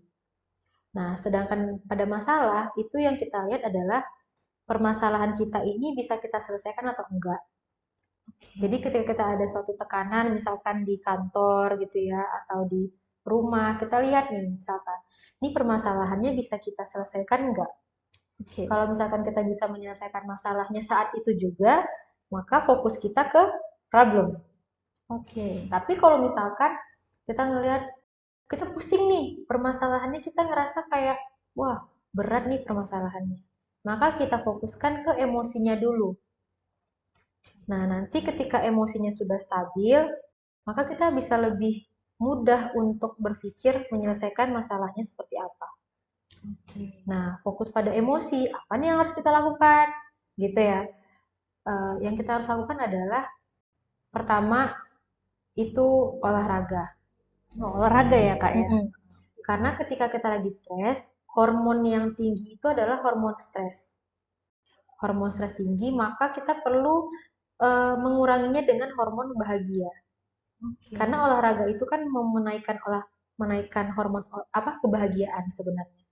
Nah, sedangkan pada masalah itu yang kita lihat adalah permasalahan kita ini bisa kita selesaikan atau enggak. Jadi ketika kita ada suatu tekanan misalkan di kantor gitu ya atau di rumah, kita lihat nih misalkan, ini permasalahannya bisa kita selesaikan enggak? Kalau misalkan kita bisa menyelesaikan masalahnya saat itu juga, maka fokus kita ke problem. Tapi kalau misalkan kita ngelihat kita pusing nih permasalahannya, kita ngerasa kayak wah berat nih permasalahannya, maka kita fokuskan ke emosinya dulu. Nah, nanti ketika emosinya sudah stabil, maka kita bisa lebih mudah untuk berpikir menyelesaikan masalahnya seperti apa. Nah, fokus pada emosi, apa nih yang harus kita lakukan? Gitu ya. Yang kita harus lakukan adalah pertama itu olahraga. Olahraga ya Kak ya. Karena ketika kita lagi stres, hormon yang tinggi itu adalah hormon stres. Hormon stres tinggi, maka kita perlu menguranginya dengan hormon bahagia. Karena olahraga itu kan menaikkan hormon kebahagiaan sebenarnya.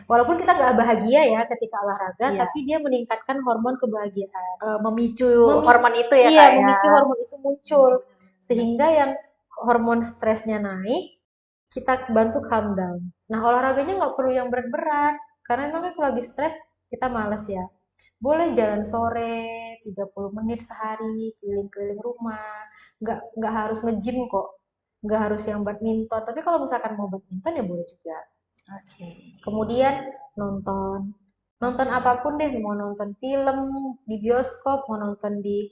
Walaupun kita nggak bahagia ya ketika olahraga, tapi dia meningkatkan hormon kebahagiaan. Memicu hormon itu ya Iya, Kak ya. memicu hormon itu muncul. Sehingga yang hormon stresnya naik, kita bantu calm down. Nah, olahraganya nggak perlu yang berat-berat. Karena memang kan kalau lagi stres, kita males ya. Boleh jalan sore, 30 menit sehari, keliling-keliling rumah. Nggak harus nge-gym kok. Nggak harus yang badminton. Tapi kalau misalkan mau badminton ya boleh juga. Kemudian nonton apapun deh, mau nonton film di bioskop, mau nonton di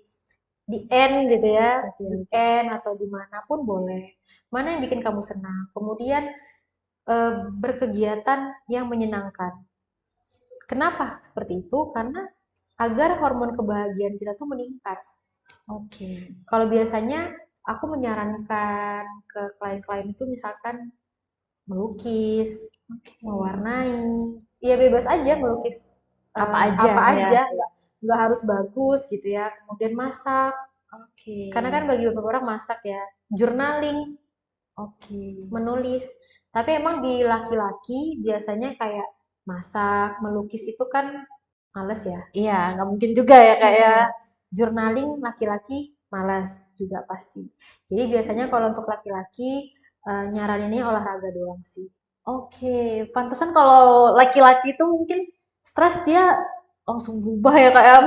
N gitu ya, di N atau dimanapun boleh. Mana yang bikin kamu senang. Kemudian berkegiatan yang menyenangkan. Kenapa seperti itu? Karena agar hormon kebahagiaan kita tuh meningkat. Kalau biasanya aku menyarankan ke klien-klien itu misalkan melukis, Oke. mewarnai, ya bebas aja melukis Apa eh, aja apa ya. aja, nggak harus bagus gitu ya. Kemudian masak, Oke. karena kan bagi beberapa orang masak ya, journaling, Oke. menulis. Tapi emang di laki-laki biasanya kayak masak, melukis itu kan males ya. Iya, nggak mungkin juga ya Kak ya. Journaling laki-laki malas juga pasti. Jadi biasanya kalau untuk laki-laki nyaraninnya olahraga doang sih. Oke, pantesan kalau laki-laki itu mungkin stres dia langsung berubah ya Kak ya.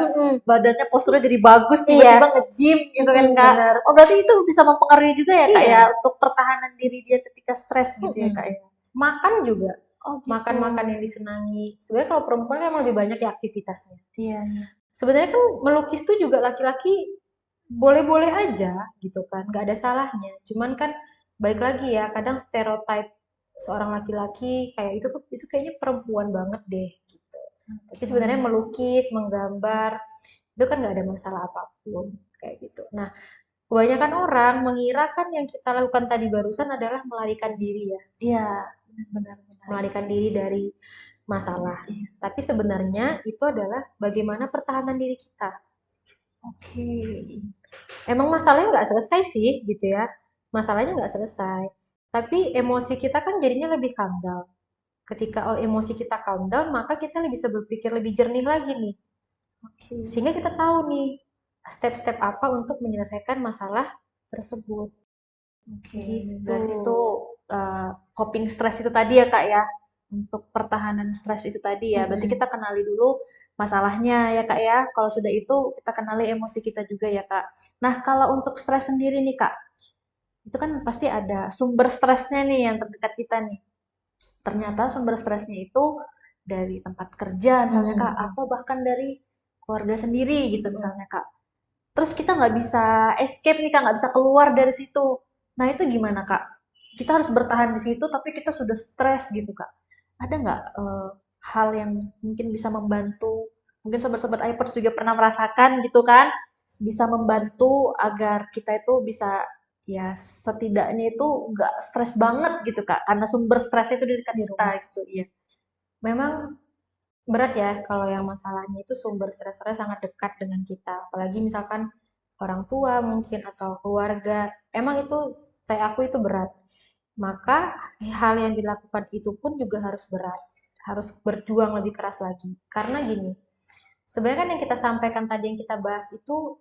Badannya posturnya jadi bagus, Iya. tiba-tiba nge-gym gitu kan Kak. Bener. Oh berarti itu bisa mempengaruhi juga ya Kak Iya. ya untuk pertahanan diri dia ketika stres gitu ya Kak ya. Makan juga. Oh gitu. Makan-makan yang disenangi. Sebenarnya kalau perempuan kan emang lebih banyak ya aktivitasnya. Iya, iya. Sebenarnya kan melukis tuh juga laki-laki boleh-boleh aja gitu kan, nggak ada salahnya. Cuman kan balik lagi ya, kadang stereotype seorang laki-laki kayak itu kayaknya perempuan banget deh gitu. Tapi sebenarnya melukis, menggambar itu kan nggak ada masalah apapun kayak gitu. Nah, kebanyakan orang mengira kan yang kita lakukan tadi barusan adalah melarikan diri ya, Iya, benar-benar. melarikan diri dari masalah. Tapi sebenarnya itu adalah bagaimana pertahanan diri kita. Oke. Emang masalahnya nggak selesai sih gitu ya, masalahnya nggak selesai. Tapi emosi kita kan jadinya lebih calm down. Ketika emosi kita calm down, maka kita bisa berpikir lebih jernih lagi nih. Oke. Sehingga kita tahu nih step-step apa untuk menyelesaikan masalah tersebut. Oke, Gitu. berarti itu coping stres itu tadi ya Kak ya, untuk pertahanan stres itu tadi ya. Berarti kita kenali dulu masalahnya ya Kak ya. Kalau sudah itu kita kenali emosi kita juga ya Kak. Nah kalau untuk stres sendiri nih Kak, itu kan pasti ada sumber stresnya nih yang terdekat kita nih. Ternyata sumber stresnya itu dari tempat kerja misalnya Kak, atau bahkan dari keluarga sendiri gitu misalnya Kak. Terus kita nggak bisa escape nih Kak, nggak bisa keluar dari situ. Nah itu gimana Kak? Kita harus bertahan di situ tapi kita sudah stres gitu Kak. Ada nggak hal yang mungkin bisa membantu? Mungkin sobat-sobat iPods juga pernah merasakan gitu kan? Bisa membantu agar kita itu bisa ya setidaknya itu nggak stres banget gitu Kak. Karena sumber stresnya itu dari kita gitu. Iya. Memang berat ya kalau yang masalahnya itu sumber stresornya sangat dekat dengan kita. Apalagi misalkan orang tua mungkin atau keluarga. Emang itu saya akui itu berat. Maka hal yang dilakukan itu pun juga harus berat. Harus berjuang lebih keras lagi. Karena gini, sebenarnya kan yang kita sampaikan tadi yang kita bahas itu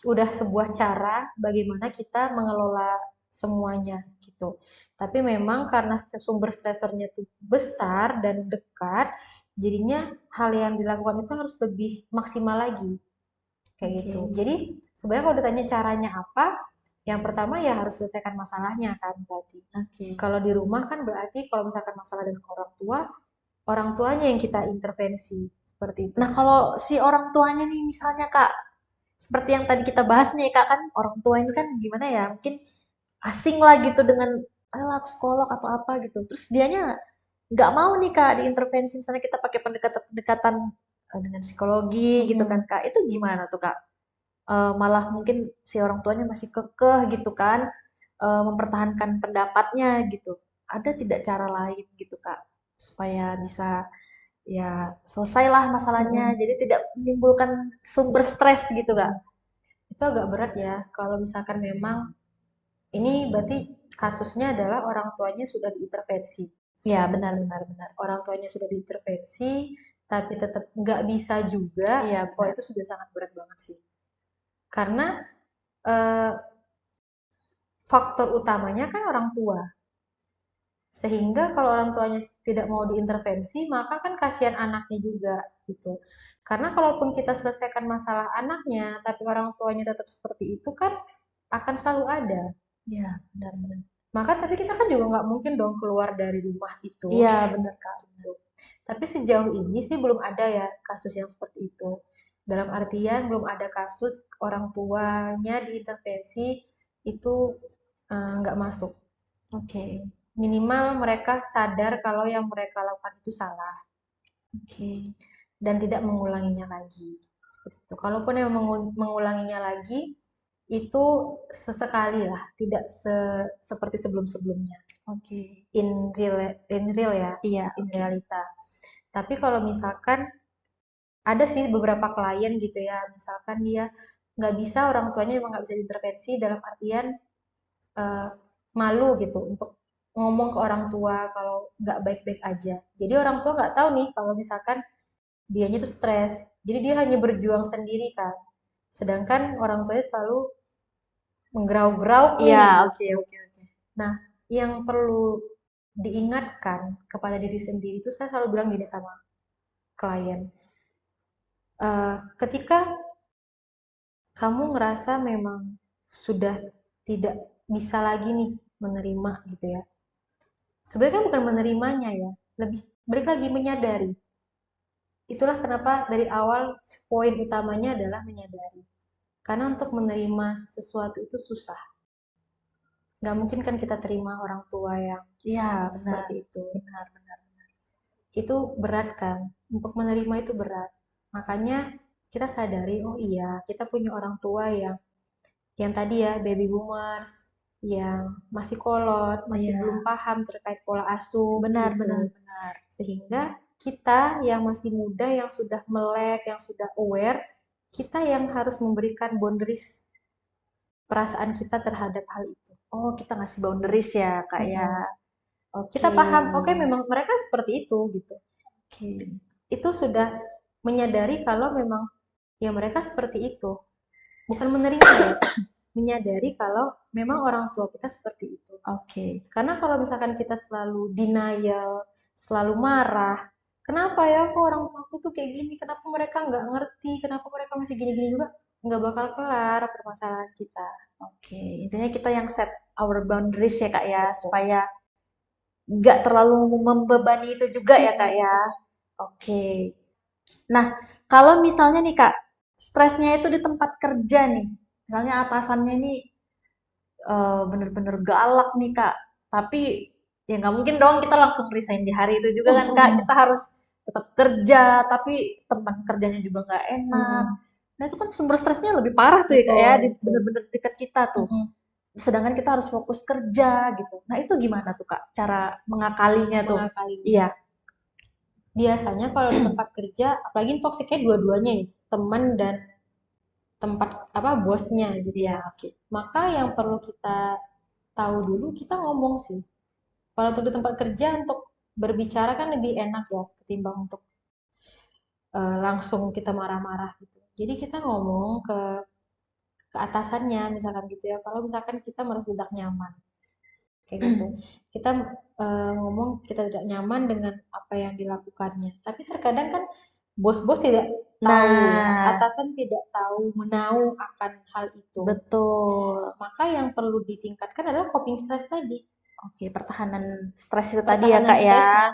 udah sebuah cara bagaimana kita mengelola semuanya gitu. Tapi memang karena sumber stresornya itu besar dan dekat, jadinya hal yang dilakukan itu harus lebih maksimal lagi. Kayak gitu. Jadi sebenarnya kalau ditanya caranya apa, yang pertama ya harus selesaikan masalahnya kan berarti. Kalau di rumah kan berarti kalau misalkan masalah dengan orang tuanya yang kita intervensi seperti itu. Nah kalau si orang tuanya nih misalnya Kak, seperti yang tadi kita bahas nih Kak, kan orang tua ini kan gimana ya, mungkin asing lah gitu dengan ayolah psikolog atau apa gitu. Terus dianya nggak mau nih Kak diintervensi, misalnya kita pakai pendekatan-pendekatan dengan psikologi gitu kan Kak. Itu gimana tuh Kak? Malah mungkin si orang tuanya masih kekeh gitu kan, mempertahankan pendapatnya gitu. Ada tidak cara lain gitu Kak, supaya bisa ya selesailah masalahnya, jadi tidak menimbulkan sumber stres gitu Kak. Itu agak berat ya kalau misalkan memang ini berarti kasusnya adalah orang tuanya sudah diintervensi. Ya benar-benar benar. Orang tuanya sudah diintervensi, tapi tetap nggak bisa juga. Iya Oh benar. itu sudah sangat berat banget sih. Karena eh, faktor utamanya kan orang tua. Sehingga kalau orang tuanya tidak mau diintervensi, maka kan kasihan anaknya juga gitu. Karena kalaupun kita selesaikan masalah anaknya, tapi orang tuanya tetap seperti itu kan akan selalu ada. Iya benar-benar. Maka tapi kita kan juga nggak mungkin dong keluar dari rumah itu. Iya benar Kak. Gitu. Tapi sejauh ini sih belum ada ya kasus yang seperti itu. Dalam artian belum ada kasus orang tuanya diintervensi itu nggak masuk. Oke. Minimal mereka sadar kalau yang mereka lakukan itu salah Oke. dan tidak mengulanginya lagi. Seperti itu. Kalaupun yang mengulanginya lagi, itu sesekali lah, tidak seperti sebelum-sebelumnya. Oke. In real ya, Iya, in oke. realita. Tapi kalau misalkan ada sih beberapa klien gitu ya, misalkan dia nggak bisa, orang tuanya emang nggak bisa diintervensi dalam artian eh, malu gitu untuk ngomong ke orang tua kalau nggak baik-baik aja. Jadi orang tua nggak tahu nih kalau misalkan dianya tuh stres. Jadi dia hanya berjuang sendiri kan. Sedangkan orang tuanya selalu menggerau-gerau Iya, nih oke, gitu. oke, oke. Nah, yang perlu diingatkan kepada diri sendiri itu saya selalu bilang gini sama klien. Ketika kamu ngerasa memang sudah tidak bisa lagi nih menerima gitu ya. Sebenarnya kan bukan menerimanya ya, lebih balik lagi menyadari. Itulah kenapa dari awal poin utamanya adalah menyadari. Karena untuk menerima sesuatu itu susah. Nggak mungkin kan kita terima orang tua yang Iya, benar, seperti itu. benar, benar. Itu berat kan. Untuk menerima itu berat. Makanya kita sadari, oh iya, kita punya orang tua yang tadi ya baby boomers, yang masih kolot, masih Iya, belum paham terkait pola asuh benar, gitu. benar, benar. Sehingga kita yang masih muda, yang sudah melek, yang sudah aware, kita yang harus memberikan boundaries perasaan kita terhadap hal itu. Oh, kita ngasih boundaries ya, Kak ya. Mm-mm. Oke. Kita paham, oke memang mereka seperti itu gitu. Oke. Itu sudah menyadari kalau memang ya mereka seperti itu. Bukan menerima ya, menyadari kalau memang orang tua kita seperti itu. Oke. Karena kalau misalkan kita selalu denial, selalu marah, kenapa ya kok orang tuaku tuh kayak gini, kenapa mereka nggak ngerti, kenapa mereka masih gini-gini juga, nggak bakal kelar permasalahan kita. Oke. Intinya kita yang set our boundaries ya, Kak ya, Betul. supaya nggak terlalu membebani itu juga ya, Kak ya. Oke. Nah, kalau misalnya nih, Kak, stresnya itu di tempat kerja nih. Misalnya atasannya ini bener-bener galak nih, Kak. Tapi ya nggak mungkin dong kita langsung resign di hari itu juga kan, Kak. Kita harus tetap kerja, tapi teman kerjanya juga nggak enak. Mm-mm. Nah, itu kan sumber stresnya lebih parah tuh ya, Kak ya, Betul, di betul. bener-bener dekat kita tuh. Mm-mm. Sedangkan kita harus fokus kerja gitu. Nah, itu gimana tuh, Kak? Cara mengakalinya tuh? Mengakalinya. Iya. Biasanya kalau di tempat kerja, apalagi ini toksiknya dua-duanya ya, teman dan tempat apa bosnya gitu Iya, ya. oke. Maka yang perlu kita tahu dulu, kita ngomong sih. Kalau untuk di tempat kerja untuk berbicara kan lebih enak ya ketimbang untuk langsung kita marah-marah gitu. Jadi kita ngomong ke atasannya misalkan gitu ya. Kalau misalkan kita merasa tidak nyaman kayak gitu. Kita ngomong kita tidak nyaman dengan apa yang dilakukannya. Tapi terkadang kan bos-bos tidak tahu ya, Nah, atasan tidak tahu menahu akan hal itu. betul. Maka yang perlu ditingkatkan adalah coping stress tadi. Oke, pertahanan stres itu tadi ya, Pertahanan Kak ya. stresnya.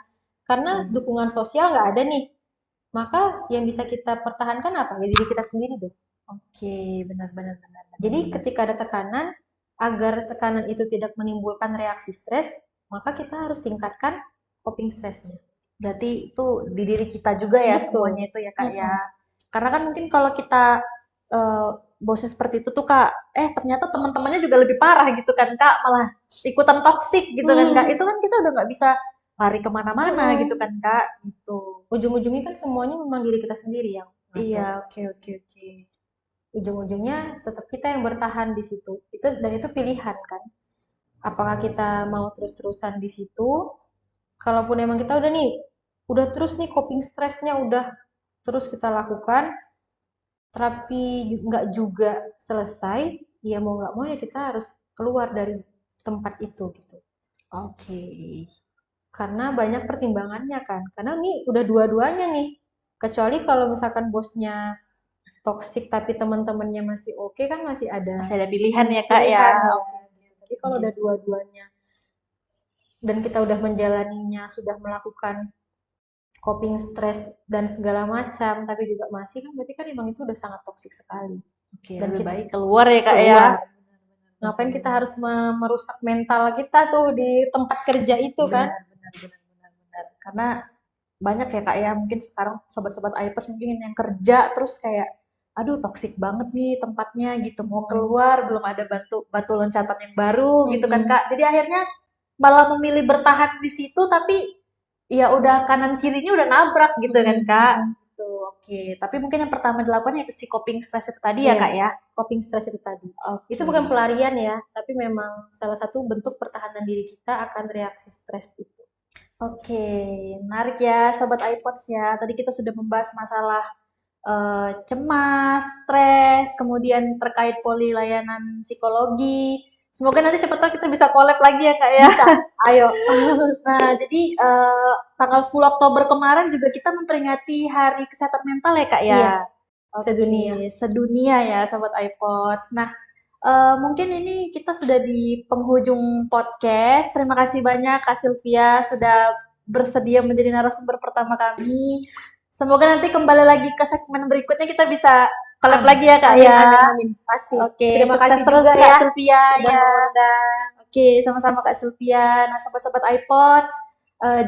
Karena Oke. dukungan sosial nggak ada nih. Maka yang bisa kita pertahankan apa? Ya diri kita sendiri dong. Oke, benar benar benar Jadi benar. ketika ada tekanan, agar tekanan itu tidak menimbulkan reaksi stres, maka kita harus tingkatkan coping stresnya. Berarti itu di diri kita juga ya Betul. semuanya itu ya, Kak ya. Mm-mm. Karena kan mungkin kalau kita eh, bosnya seperti itu tuh, Kak, ternyata teman-temannya juga lebih parah gitu kan, Kak, malah ikutan toksik gitu kan, Kak. Itu kan kita udah nggak bisa lari kemana-mana Mm-mm. gitu kan, Kak, gitu. Ujung-ujungnya kan semuanya memang diri kita sendiri yang Iya, ngatur. oke oke oke. Ujung-ujungnya tetap kita yang bertahan di situ. Itu dan itu pilihan kan. Apakah kita mau terus-terusan di situ? Kalaupun emang kita udah nih, udah terus nih coping stresnya udah terus kita lakukan, tapi nggak juga selesai, ya mau nggak mau ya kita harus keluar dari tempat itu gitu. Oke. Karena banyak pertimbangannya kan. Karena nih udah dua-duanya nih. Kecuali kalau misalkan bosnya toksik tapi teman-temannya masih oke kan masih ada Masih ada pilihan ya, Kak ya. pilihan ya. Oke. Gitu. Tapi kalau udah dua-duanya dan kita udah menjalaninya, sudah melakukan coping stress dan segala macam, tapi juga masih kan berarti kan emang itu udah sangat toksik sekali. Oke, Dan lebih kita baik keluar ya, Kak ya. keluar. Ngapain kita harus merusak mental kita tuh di tempat kerja itu kan? Benar, benar, benar, benar. Karena banyak ya, Kak ya, mungkin sekarang sobat-sobat Aipers mungkin yang kerja terus kayak aduh toksik banget nih tempatnya gitu, mau keluar belum ada batu loncatan yang baru gitu kan Kak. Jadi akhirnya malah memilih bertahan di situ tapi ya udah kanan kirinya udah nabrak gitu kan Kak. Gitu. Oke, tapi mungkin yang pertama dilakukan ya si coping stress itu tadi ya Iya, Kak ya. coping stress itu tadi. Oke. Itu bukan pelarian ya, tapi memang salah satu bentuk pertahanan diri kita akan reaksi stres itu. Oke, menarik ya Sobat iPods ya. Tadi kita sudah membahas masalah cemas, stres, kemudian terkait poli layanan psikologi. Semoga nanti siapa tahu kita bisa collab lagi ya Kak ya. Ayo. Nah, jadi tanggal 10 Oktober kemarin juga kita memperingati Hari Kesehatan Mental ya Kak ya. Iya, Oke, sedunia. sedunia ya Sobat iPods. Nah, mungkin ini kita sudah di penghujung podcast. Terima kasih banyak Kak Sylvia sudah bersedia menjadi narasumber pertama kami. Semoga nanti kembali lagi ke segmen berikutnya kita bisa collab lagi ya Kak Amin, ya. amin, amin. Pasti. Oke, Terima sukses kasih terus juga Kak ya Sylvia sudah ya. mengundang. Oke, sama-sama Kak Sylvia. Nah, sobat-sobat iPods,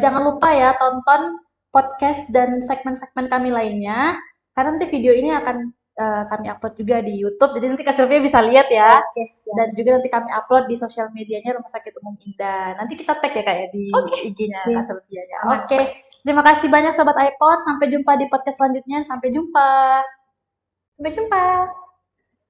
jangan lupa ya tonton podcast dan segmen-segmen kami lainnya. Karena nanti video ini akan kami upload juga di YouTube. Jadi nanti Kak Sylvia bisa lihat ya. Oke, siap. Dan juga nanti kami upload di sosial medianya Rumah Sakit Umum Indah. Nanti kita tag ya Kak ya di IG-nya Kak Sylvia ya. Aman. Oke, terima kasih banyak sobat iPods. Sampai jumpa di podcast selanjutnya. Sampai jumpa. Sampai jumpa.